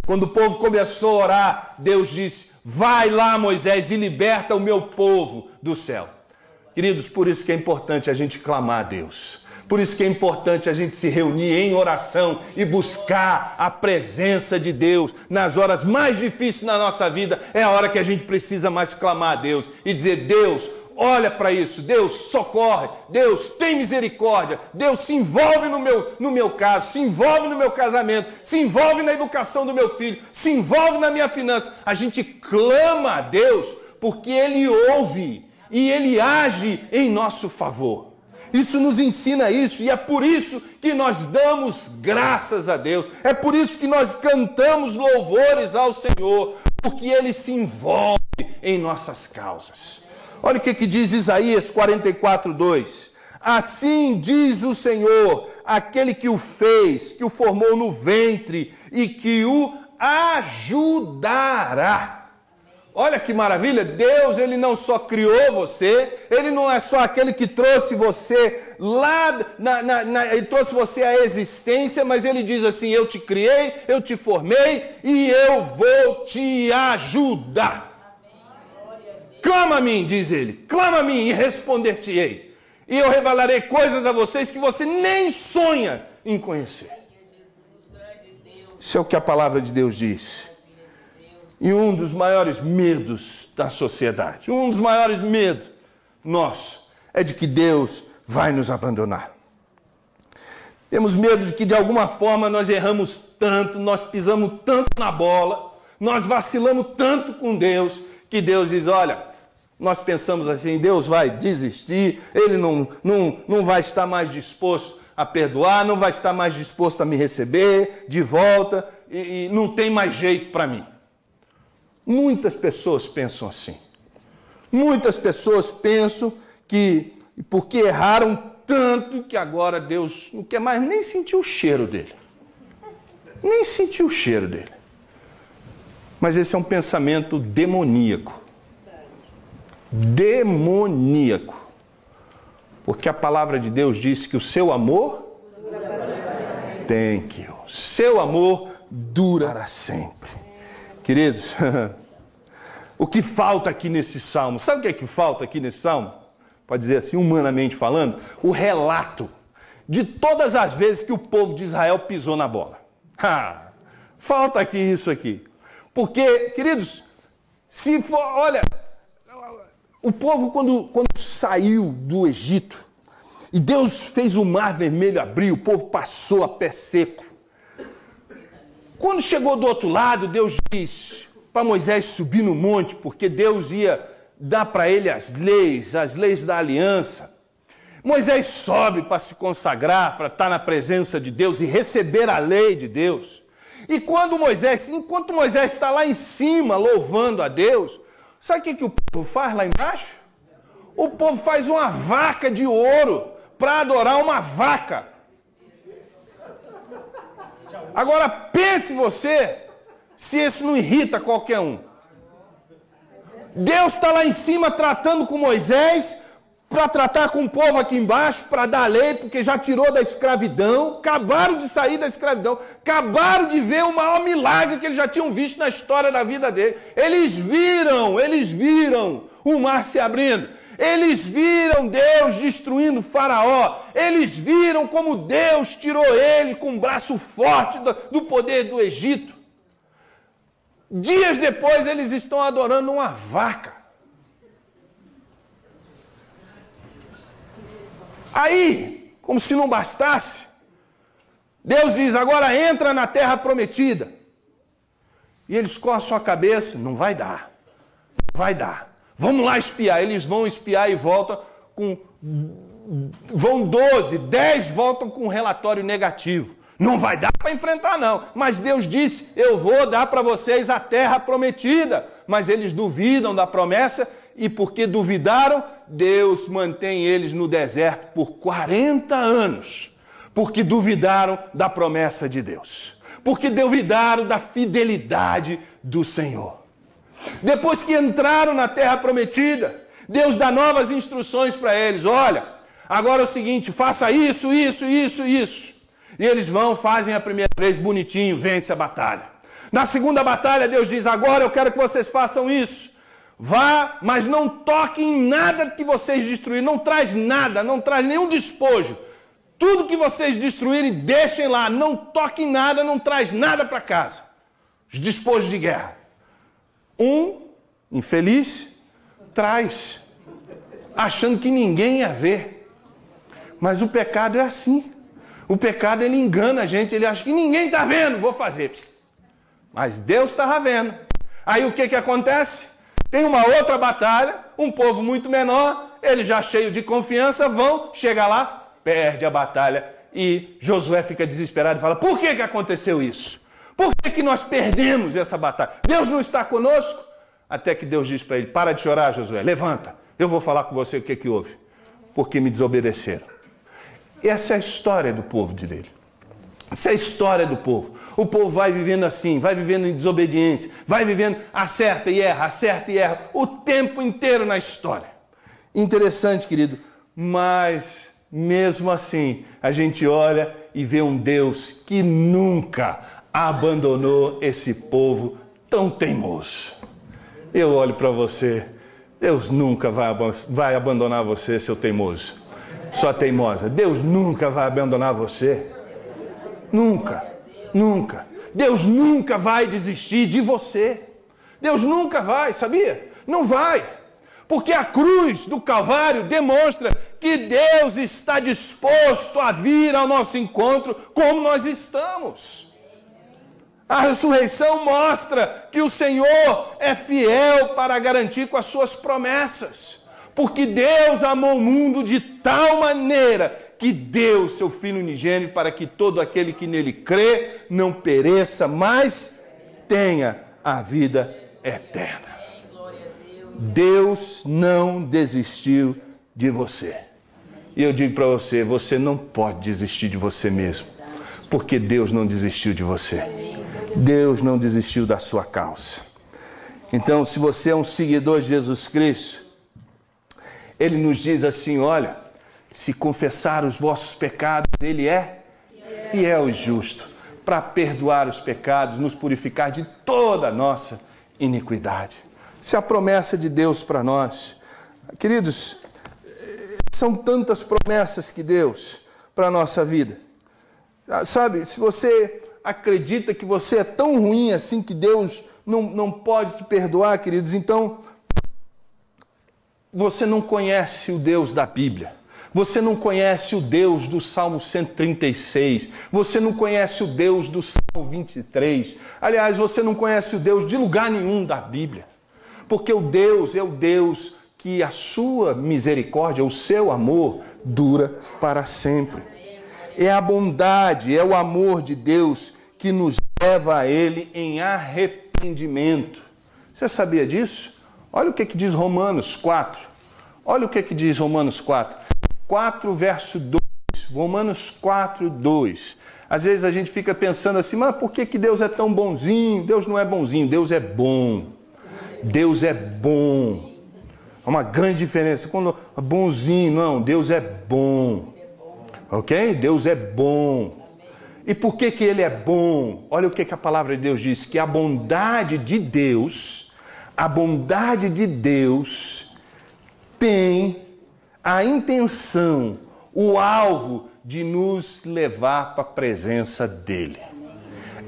A: Quando o povo começou a orar, Deus disse: vai lá, Moisés, e liberta o meu povo do céu. Queridos, por isso que é importante a gente clamar a Deus. Por isso que é importante a gente se reunir em oração e buscar a presença de Deus. Nas horas mais difíceis na nossa vida, é a hora que a gente precisa mais clamar a Deus e dizer: Deus, olha para isso, Deus socorre, Deus tem misericórdia, Deus se envolve no meu caso, se envolve no meu casamento, se envolve na educação do meu filho, se envolve na minha finança. A gente clama a Deus porque Ele ouve e Ele age em nosso favor. Isso nos ensina isso, e é por isso que nós damos graças a Deus, é por isso que nós cantamos louvores ao Senhor, porque Ele se envolve em nossas causas. Olha o que diz Isaías 44:2. Assim diz o Senhor, aquele que o fez, que o formou no ventre e que o ajudará. Olha que maravilha, Deus, Ele não só criou você, Ele não é só aquele que trouxe você lá, Ele trouxe você à existência, mas Ele diz assim: eu te criei, eu te formei e eu vou te ajudar. Clama a mim, diz Ele, clama a mim e responder-te-ei. E eu revelarei coisas a vocês que você nem sonha em conhecer. Isso é o que a palavra de Deus diz. E um dos maiores medos da sociedade, um dos maiores medos nosso, é de que Deus vai nos abandonar. Temos medo de que de alguma forma nós erramos tanto, nós pisamos tanto na bola, nós vacilamos tanto com Deus, que Deus diz: olha, nós pensamos assim, Deus vai desistir, Ele não vai estar mais disposto a perdoar, não vai estar mais disposto a me receber de volta, e não tem mais jeito para mim. Muitas pessoas pensam assim. Muitas pessoas pensam que porque erraram tanto que agora Deus não quer mais nem sentir o cheiro dele. Nem sentir o cheiro dele. Mas esse é um pensamento demoníaco. Demoníaco. Porque a palavra de Deus diz que o seu amor seu amor dura para sempre. Queridos, o que falta aqui nesse salmo? Sabe o que é que falta aqui nesse salmo? Pode dizer assim, humanamente falando, o relato de todas as vezes que o povo de Israel pisou na bola. Falta aqui isso aqui. Porque, queridos, se for, olha, o povo quando saiu do Egito, e Deus fez o mar vermelho abrir, o povo passou a pé seco. Quando chegou do outro lado, Deus disse para Moisés subir no monte, porque Deus ia dar para ele as leis da aliança. Moisés sobe para se consagrar, para estar na presença de Deus e receber a lei de Deus. E enquanto Moisés está lá em cima louvando a Deus, sabe o que o povo faz lá embaixo? O povo faz uma vaca de ouro para adorar uma vaca. Agora pense você se isso não irrita qualquer um. Deus está lá em cima tratando com Moisés, para tratar com o povo aqui embaixo, para dar a lei, porque já tirou da escravidão, acabaram de sair da escravidão, acabaram de ver o maior milagre que eles já tinham visto na história da vida dele. Eles viram o mar se abrindo. Eles viram Deus destruindo Faraó. Eles viram como Deus tirou ele com um braço forte do poder do Egito. Dias depois eles estão adorando uma vaca. Aí, como se não bastasse, Deus diz: agora entra na terra prometida. E eles coçam a cabeça: não vai dar. Não vai dar. Vamos lá espiar. Eles vão espiar e voltam com... Vão 12, 10 voltam com um relatório negativo. Não vai dar para enfrentar não. Mas Deus disse: eu vou dar para vocês a terra prometida. Mas eles duvidam da promessa e porque duvidaram, Deus mantém eles no deserto por 40 anos. Porque duvidaram da promessa de Deus. Porque duvidaram da fidelidade do Senhor. Depois que entraram na terra prometida, Deus dá novas instruções para eles. Olha, agora é o seguinte, faça isso, isso, isso, isso. E eles vão, fazem a primeira vez bonitinho, vence a batalha. Na segunda batalha, Deus diz, agora eu quero que vocês façam isso. Vá, mas não toque em nada que vocês destruíram, não traz nada, não traz nenhum despojo. Tudo que vocês destruírem, deixem lá, não toque em nada, não traz nada para casa. Os despojos de guerra. Um infeliz traz, achando que ninguém ia ver. Mas o pecado é assim. O pecado, ele engana a gente, ele acha que ninguém está vendo, vou fazer. Mas Deus estava vendo. Aí o que acontece? Tem uma outra batalha, um povo muito menor, ele já cheio de confiança, chega lá, perde a batalha. E Josué fica desesperado e fala, por que aconteceu isso? Por que nós perdemos essa batalha? Deus não está conosco? Até que Deus diz para ele, para de chorar, Josué, levanta, eu vou falar com você o que houve. Porque me desobedeceram. Essa é a história do povo de dele. Essa é a história do povo. O povo vai vivendo assim, vai vivendo em desobediência, vai vivendo, acerta e erra, o tempo inteiro na história. Interessante, querido, mas mesmo assim, a gente olha e vê um Deus que nunca abandonou esse povo tão teimoso. Eu olho para você, Deus nunca vai abandonar você, seu teimoso. Sua teimosa, Deus nunca vai abandonar você. Nunca, nunca. Deus nunca vai desistir de você. Deus nunca vai, sabia? Não vai. Porque a cruz do Calvário demonstra que Deus está disposto a vir ao nosso encontro como nós estamos. A ressurreição mostra que o Senhor é fiel para garantir com as suas promessas. Porque Deus amou o mundo de tal maneira que deu seu Filho unigênito para que todo aquele que nele crê não pereça, mas tenha a vida eterna. Deus não desistiu de você. E eu digo para você, você não pode desistir de você mesmo, porque Deus não desistiu de você. Deus não desistiu da sua causa. Então, se você é um seguidor de Jesus Cristo, Ele nos diz assim, olha, se confessar os vossos pecados, Ele é fiel e justo para perdoar os pecados, nos purificar de toda a nossa iniquidade. Essa é a promessa de Deus para nós. Queridos, são tantas promessas que Deus para a nossa vida. Sabe, se você acredita que você é tão ruim assim que Deus não pode te perdoar, queridos, então você não conhece o Deus da Bíblia. Você não conhece o Deus do Salmo 136. Você não conhece o Deus do Salmo 23. Aliás, você não conhece o Deus de lugar nenhum da Bíblia. Porque o Deus é o Deus que a sua misericórdia, o seu amor, dura para sempre. É a bondade, é o amor de Deus que nos leva a Ele em arrependimento. Você sabia disso? Olha o que diz Romanos 4. Olha o que diz Romanos 4. 4, verso 2. Romanos 4, 2. Às vezes a gente fica pensando assim, mas por que Deus é tão bonzinho? Deus não é bonzinho, Deus é bom. Deus é bom. Há uma grande diferença. Quando bonzinho, não, Deus é bom. Ok? Deus é bom. E por que Ele é bom? Olha o que a palavra de Deus diz, que a bondade de Deus tem a intenção, o alvo de nos levar para a presença dEle.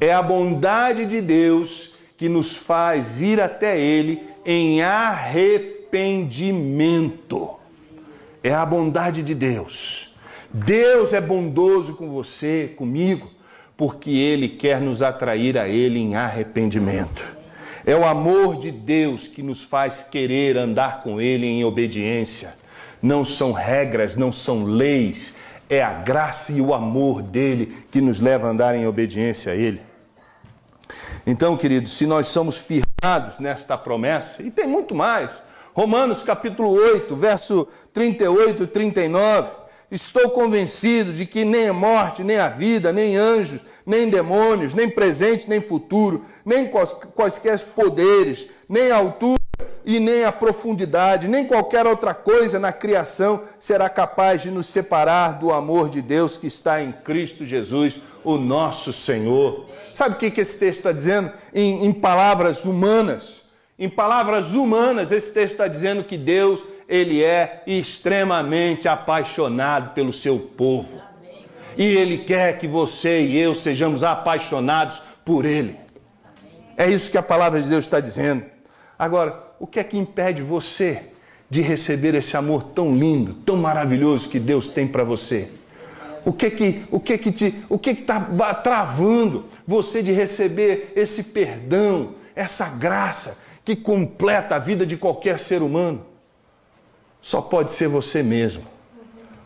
A: É a bondade de Deus que nos faz ir até Ele em arrependimento. É a bondade de Deus. Deus é bondoso com você, comigo, porque Ele quer nos atrair a Ele em arrependimento. É o amor de Deus que nos faz querer andar com Ele em obediência. Não são regras, não são leis, é a graça e o amor dEle que nos leva a andar em obediência a Ele. Então, queridos, se nós somos firmados nesta promessa, e tem muito mais, Romanos capítulo 8, verso 38 e 39, estou convencido de que nem a morte, nem a vida, nem anjos, nem demônios, nem presente, nem futuro, nem quaisquer poderes, nem a altura, e nem a profundidade, nem qualquer outra coisa na criação será capaz de nos separar do amor de Deus que está em Cristo Jesus, o nosso Senhor. Sabe o que esse texto está dizendo? Em palavras humanas. Em palavras humanas, esse texto está dizendo que Deus, Ele é extremamente apaixonado pelo seu povo. E Ele quer que você e eu sejamos apaixonados por Ele. É isso que a palavra de Deus está dizendo. Agora, o que é que impede você de receber esse amor tão lindo, tão maravilhoso que Deus tem para você? O que está travando você de receber esse perdão, essa graça que completa a vida de qualquer ser humano? Só pode ser você mesmo.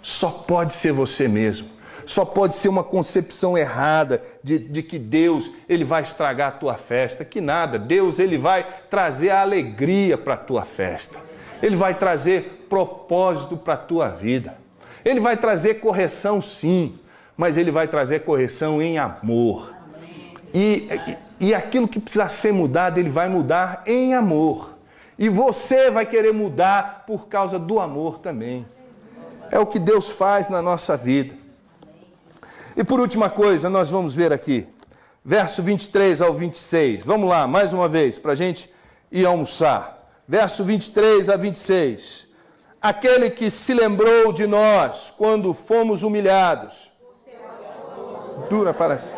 A: Só pode ser você mesmo. Só pode ser uma concepção errada de que Deus, Ele vai estragar a tua festa. Que nada, Deus, Ele vai trazer a alegria para a tua festa. Ele vai trazer propósito para a tua vida. Ele vai trazer correção sim, mas Ele vai trazer correção em amor. E aquilo que precisa ser mudado, Ele vai mudar em amor. E você vai querer mudar por causa do amor também. É o que Deus faz na nossa vida. E por última coisa, nós vamos ver aqui, verso 23 ao 26. Vamos lá, mais uma vez, para a gente ir almoçar. Verso 23 a 26. Aquele que se lembrou de nós quando fomos humilhados. Dura para si.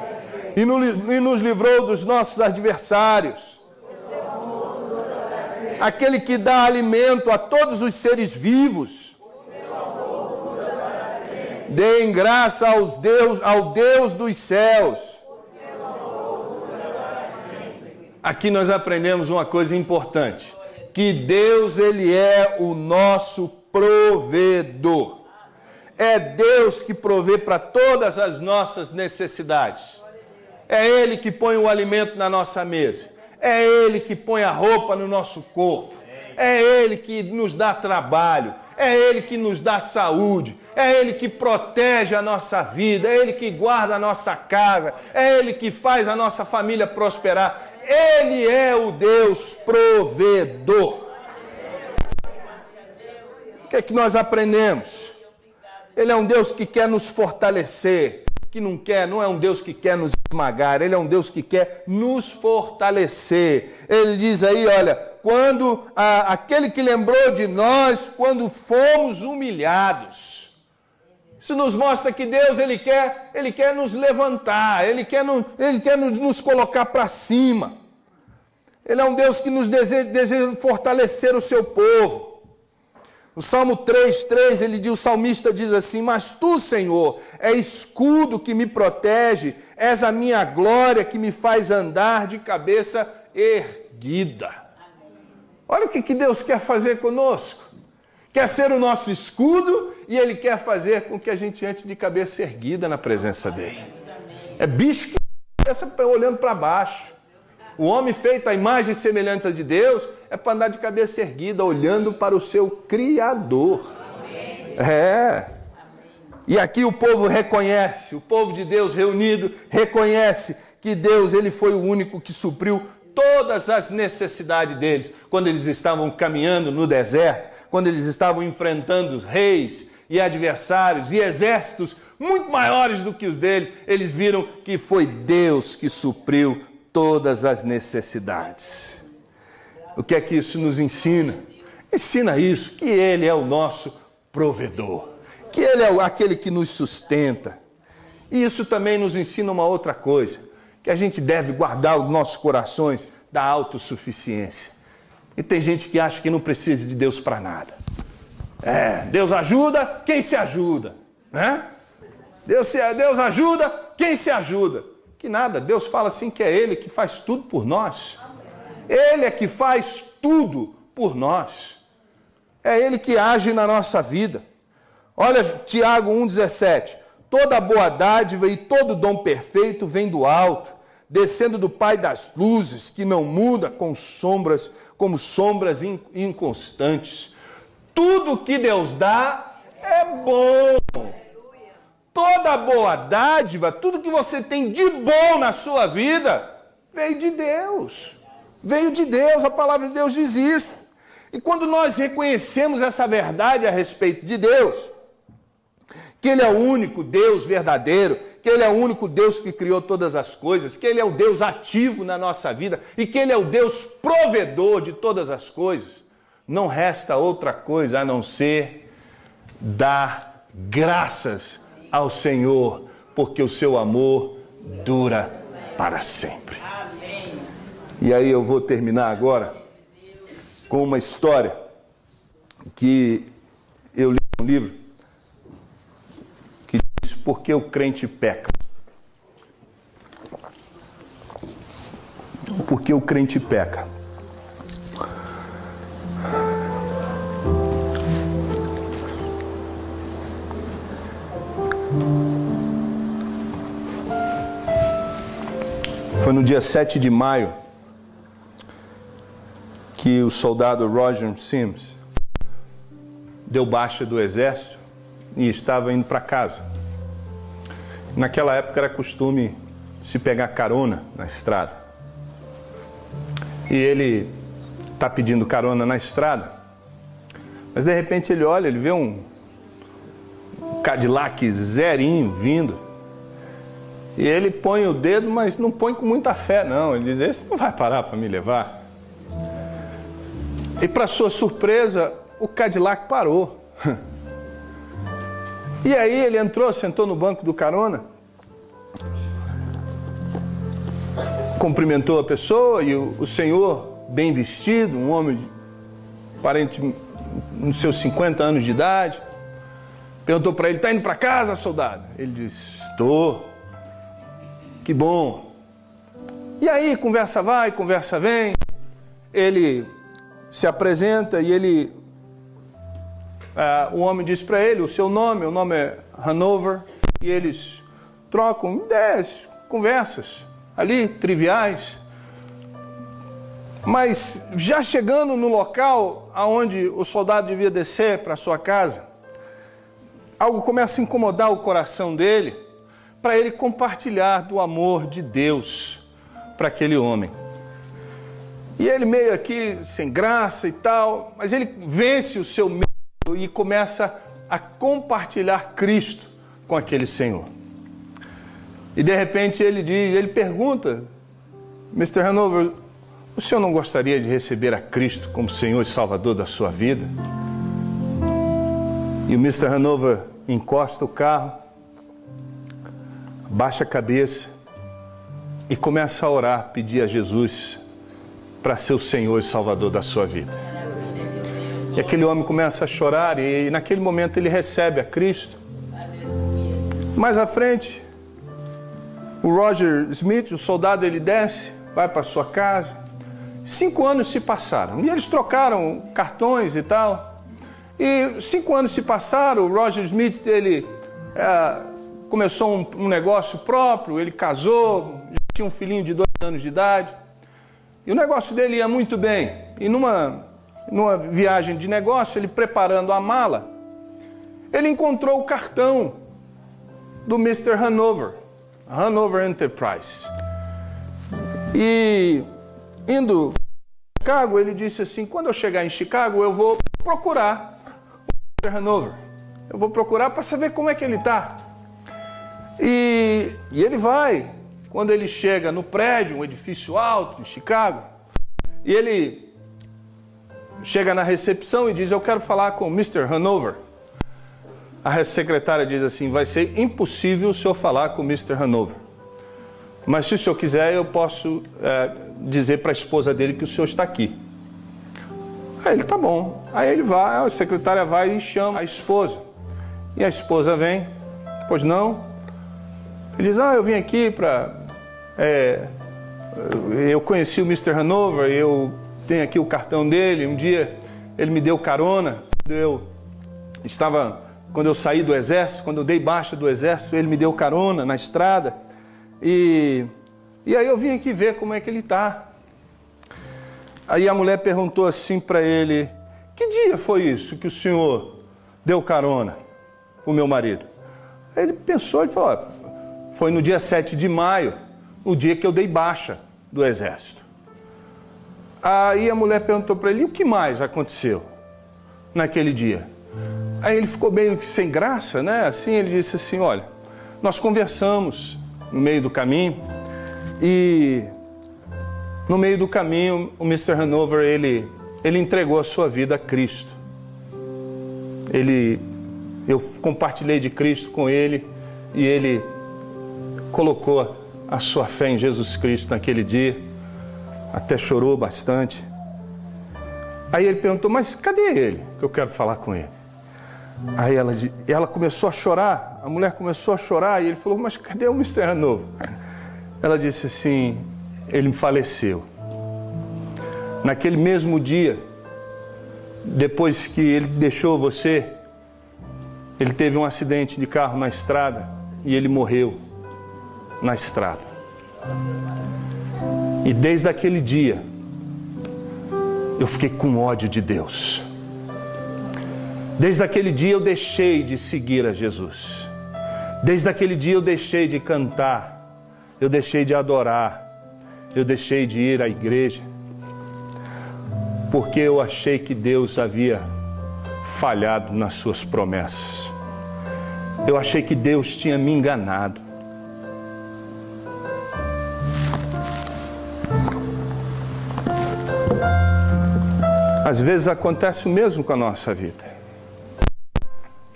A: E nos livrou dos nossos adversários. Aquele que dá alimento a todos os seres vivos. Deem graça ao Deus dos céus. Aqui nós aprendemos uma coisa importante. Que Deus, Ele é o nosso provedor. É Deus que provê para todas as nossas necessidades. É Ele que põe o alimento na nossa mesa. É Ele que põe a roupa no nosso corpo. É Ele que nos dá trabalho. É Ele que nos dá saúde. É Ele que protege a nossa vida. É Ele que guarda a nossa casa. É Ele que faz a nossa família prosperar. Ele é o Deus provedor. O que é que nós aprendemos? Ele é um Deus que quer nos fortalecer, que não é um Deus que quer nos esmagar, Ele é um Deus que quer nos fortalecer. Ele diz aí, olha, quando aquele que lembrou de nós, quando fomos humilhados. Isso nos mostra que Deus, Ele quer nos levantar, Ele quer nos colocar para cima. Ele é um Deus que nos deseja fortalecer o seu povo. No Salmo 3:3, o salmista diz assim: mas tu, Senhor, é escudo que me protege, és a minha glória que me faz andar de cabeça erguida. Olha o que Deus quer fazer conosco. Quer ser o nosso escudo e Ele quer fazer com que a gente ande de cabeça erguida na presença dEle. É bicho que começa olhando para baixo. O homem feito à imagem e semelhança de Deus é para andar de cabeça erguida, olhando para o seu Criador. E aqui o povo reconhece, o povo de Deus reunido reconhece que Deus, Ele foi o único que supriu todas as necessidades deles quando eles estavam caminhando no deserto, quando eles estavam enfrentando os reis e adversários e exércitos muito maiores do que os deles. Eles viram que foi Deus que supriu todas as necessidades. O que é que isso nos ensina? Ensina isso, que Ele é o nosso provedor, que Ele é aquele que nos sustenta. E isso também nos ensina uma outra coisa, que a gente deve guardar os nossos corações da autossuficiência. E tem gente que acha que não precisa de Deus para nada. Deus ajuda quem se ajuda, né? Deus ajuda quem se ajuda. Que nada, Deus fala assim que é Ele que faz tudo por nós. Ele é que faz tudo por nós. É Ele que age na nossa vida. Olha Tiago 1,17. Toda boa dádiva e todo dom perfeito vem do alto, descendo do Pai das luzes, que não muda como sombras inconstantes. Tudo que Deus dá é bom. Toda boa dádiva, tudo que você tem de bom na sua vida, veio de Deus. Veio de Deus, a palavra de Deus diz isso. E quando nós reconhecemos essa verdade a respeito de Deus, que Ele é o único Deus verdadeiro, que Ele é o único Deus que criou todas as coisas, que Ele é o Deus ativo na nossa vida e que Ele é o Deus provedor de todas as coisas, não resta outra coisa a não ser dar graças ao Senhor, porque o seu amor dura para sempre. E aí eu vou terminar agora com uma história que eu li no livro que diz Por que o crente peca. Por que o crente peca? Foi no dia 7 de maio que o soldado Roger Sims deu baixa do exército e estava indo para casa. Naquela época era costume se pegar carona na estrada. E ele está pedindo carona na estrada, mas de repente ele olha, ele vê um Cadillac zerinho vindo. E ele põe o dedo, mas não põe com muita fé, não. Ele diz, esse não vai parar para me levar. E para sua surpresa, o Cadillac parou. E aí ele entrou, sentou no banco do carona, cumprimentou a pessoa e o senhor, bem vestido, um homem aparente nos seus 50 anos de idade, perguntou para ele, está indo para casa, soldado? Ele disse, estou. Que bom. E aí, conversa vai, conversa vem. Ele se apresenta e o homem diz para ele o seu nome, o nome é Hanover, e eles trocam ideias, conversas ali, triviais. Mas já chegando no local aonde o soldado devia descer para sua casa, algo começa a incomodar o coração dele, para ele compartilhar do amor de Deus para aquele homem. E ele meio aqui sem graça e tal, mas ele vence o seu medo e começa a compartilhar Cristo com aquele senhor. E de repente ele pergunta, Mr. Hanover, o senhor não gostaria de receber a Cristo como Senhor e Salvador da sua vida? E o Mr. Hanover encosta o carro, baixa a cabeça e começa a orar, pedir a Jesus para ser o Senhor e Salvador da sua vida. E aquele homem começa a chorar e naquele momento ele recebe a Cristo. Mais à frente, o Roger Smith, o soldado, ele desce, vai para sua casa. 5 anos se passaram e eles trocaram cartões e tal. E 5 anos se passaram, o Roger Smith, ele começou um negócio próprio, ele casou, já tinha um filhinho de 2 anos de idade. E o negócio dele ia muito bem. E numa viagem de negócio, ele preparando a mala, ele encontrou o cartão do Mr. Hanover, Hanover Enterprise. E indo para Chicago, ele disse assim, quando eu chegar em Chicago, eu vou procurar o Mr. Hanover. Eu vou procurar para saber como é que ele está. E ele vai, quando ele chega no prédio, um edifício alto em Chicago, e ele chega na recepção e diz, eu quero falar com o Mr. Hanover. A secretária diz assim, vai ser impossível o senhor falar com o Mr. Hanover. Mas se o senhor quiser, eu posso dizer para a esposa dele que o senhor está aqui. Aí ele, tá bom. Aí ele vai, a secretária vai e chama a esposa. E a esposa vem, pois não? Ele diz, eu vim aqui para... eu conheci o Mr. Hanover, eu tenho aqui o cartão dele, um dia ele me deu carona, quando eu saí do exército, quando eu dei baixa do exército, ele me deu carona na estrada, e aí eu vim aqui ver como é que ele está. Aí a mulher perguntou assim para ele, que dia foi isso que o senhor deu carona para o meu marido? Aí ele pensou, ele falou, foi no dia 7 de maio, o dia que eu dei baixa do exército. Aí a mulher perguntou para ele, e o que mais aconteceu naquele dia? Aí ele ficou meio sem graça, né? Assim, ele disse assim, olha, nós conversamos no meio do caminho e no meio do caminho o Mr. Hanover, ele entregou a sua vida a Cristo. Eu compartilhei de Cristo com ele e ele colocou a sua fé em Jesus Cristo naquele dia, até chorou bastante. Aí ele perguntou, mas cadê ele? Que eu quero falar com ele. Aí ela começou a chorar, a mulher começou a chorar e ele falou, mas cadê o Mr. Hanover? Ela disse assim, ele faleceu. Naquele mesmo dia, depois que ele deixou você, ele teve um acidente de carro na estrada e ele morreu na estrada. E desde aquele dia, eu fiquei com ódio de Deus. Desde aquele dia eu deixei de seguir a Jesus. Desde aquele dia eu deixei de cantar, eu deixei de adorar, eu deixei de ir à igreja, porque eu achei que Deus havia falhado nas suas promessas. Eu achei que Deus tinha me enganado. Às vezes acontece o mesmo com a nossa vida.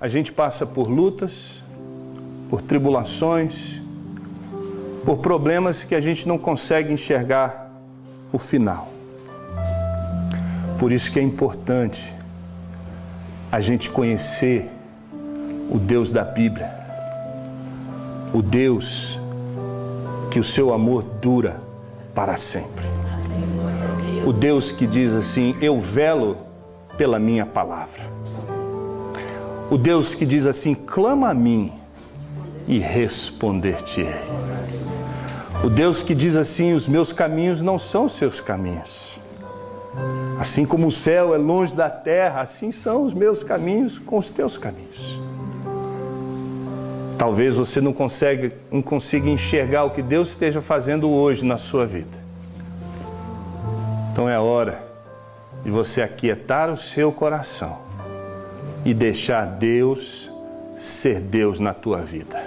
A: A gente passa por lutas, por tribulações, por problemas que a gente não consegue enxergar o final. Por isso que é importante a gente conhecer o Deus da Bíblia, o Deus que o seu amor dura para sempre. O Deus que diz assim, eu velo pela minha palavra. O Deus que diz assim, clama a mim e responder-te-ei. O Deus que diz assim, os meus caminhos não são os seus caminhos. Assim como o céu é longe da terra, assim são os meus caminhos com os teus caminhos. Talvez você não consiga enxergar o que Deus esteja fazendo hoje na sua vida. Então é hora de você aquietar o seu coração e deixar Deus ser Deus na tua vida.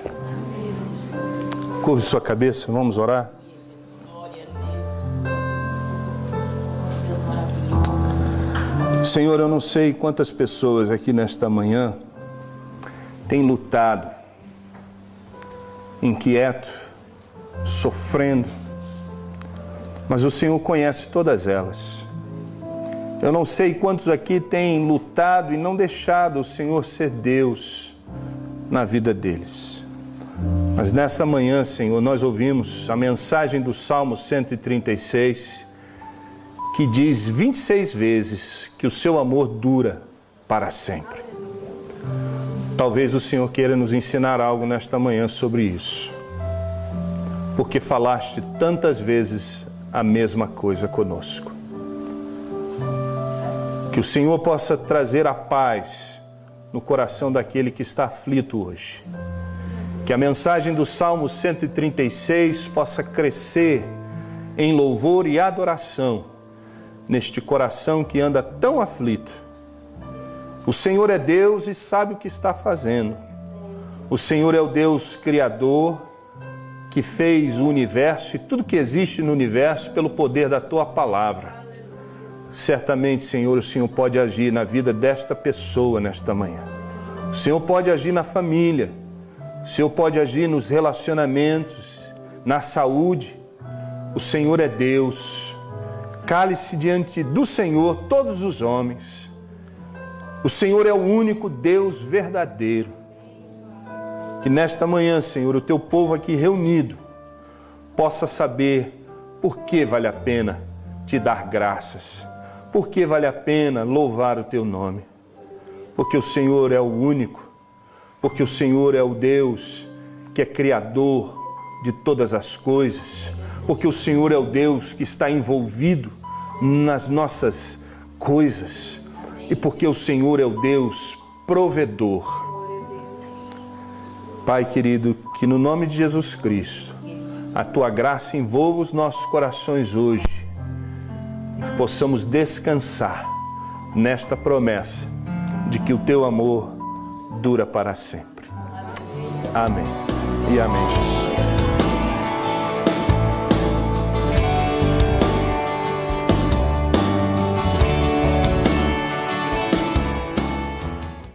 A: Curve sua cabeça, vamos orar. Senhor, eu não sei quantas pessoas aqui nesta manhã têm lutado, inquieto, sofrendo, mas o Senhor conhece todas elas. Eu não sei quantos aqui têm lutado e não deixado o Senhor ser Deus na vida deles. Mas nessa manhã, Senhor, nós ouvimos a mensagem do Salmo 136, que diz 26 vezes que o seu amor dura para sempre. Talvez o Senhor queira nos ensinar algo nesta manhã sobre isso, porque falaste tantas vezes a mesma coisa conosco. Que o Senhor possa trazer a paz no coração daquele que está aflito hoje. Que a mensagem do Salmo 136 possa crescer em louvor e adoração neste coração que anda tão aflito. O Senhor é Deus e sabe o que está fazendo. O Senhor é o Deus Criador que fez o universo e tudo que existe no universo pelo poder da Tua palavra. Certamente, Senhor, o Senhor pode agir na vida desta pessoa nesta manhã. O Senhor pode agir na família. O Senhor pode agir nos relacionamentos, na saúde. O Senhor é Deus. Cale-se diante do Senhor todos os homens. O Senhor é o único Deus verdadeiro. Que nesta manhã, Senhor, o Teu povo aqui reunido possa saber por que vale a pena Te dar graças, por que vale a pena louvar o Teu nome. Porque o Senhor é o único, porque o Senhor é o Deus que é Criador de todas as coisas, porque o Senhor é o Deus que está envolvido nas nossas coisas e porque o Senhor é o Deus provedor. Pai querido, que no nome de Jesus Cristo, a Tua graça envolva os nossos corações hoje. possamos descansar nesta promessa de que o teu amor dura para sempre. Amém e amém, Jesus.